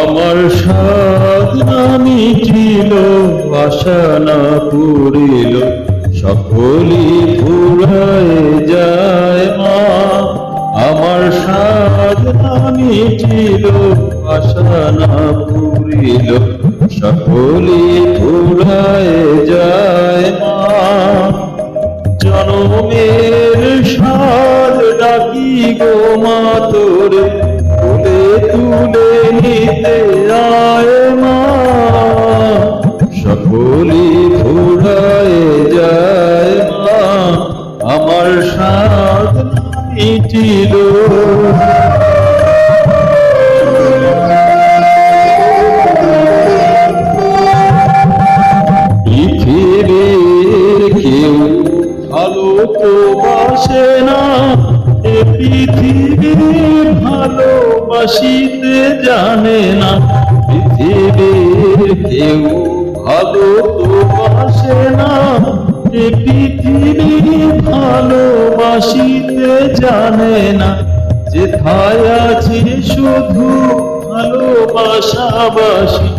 আমার সাধনা মিটিল, আশা না পুরিল, সকলি ফুরায় যায় মা। আমার সাধনা মিটিল, আশা না পুরিল, সকলি ফুরায় যায় মা। জনমের সাধ ডাকি গো মা তোরে, তুলে তুলে নিতে আয় মা। সকলি ফুরায় যায় মা, আমার সাধ মিটিল। পৃথিবীর কেউ ভালো তো বাসে না, এ পৃথিবী ভালোবাসিতে জানে না। পৃথিবীর কেউ ভালো তো বাসে না, এ পৃথিবী ভালোবাসিতে জানে না। যেথায় আছে শুধু ভালোবাসাবাসি,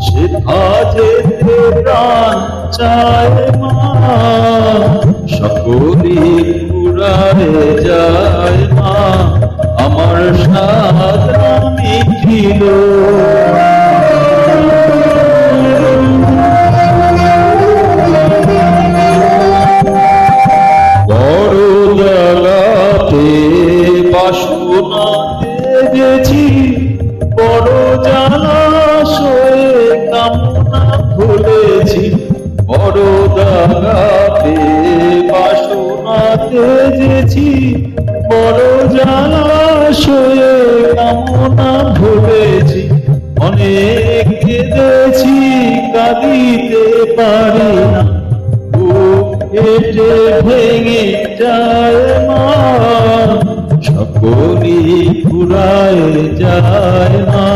সেথা যেতে প্রাণ চায় মা। সকলি ফুরায় যায় মা, আমার সাধনা মিটিল। বড় জাগাতে বাসনা জেগেছি, বড় জলাশয়ে কামনা ভুলেছি। বড় জাগাতে বাসনা জেগেছি, বড় জলাশয়ে কামনা ভুলেছি। অনেক কেঁদেছি, কাঁদিতে পারি না, বুক ফেটে ভেঙে যায় মা। সকলি ফুরায় যায় মা,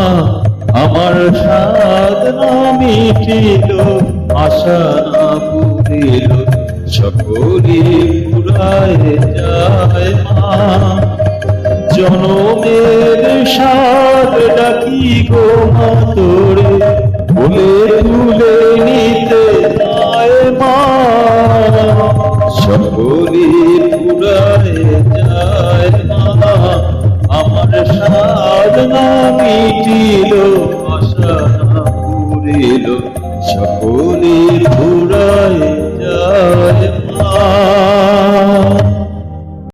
আমার সাধনা মিটিল, আশা না পুরিল, সকলি ফুরায় যায় মা। জনমের সাধ ডাকি গো মা তোরে, বলে তুলে নিতে আয় মা। সকলি ফুরায় যায় মা, আমার সাধনা মিটিল, আশা না পুরিল, সকলি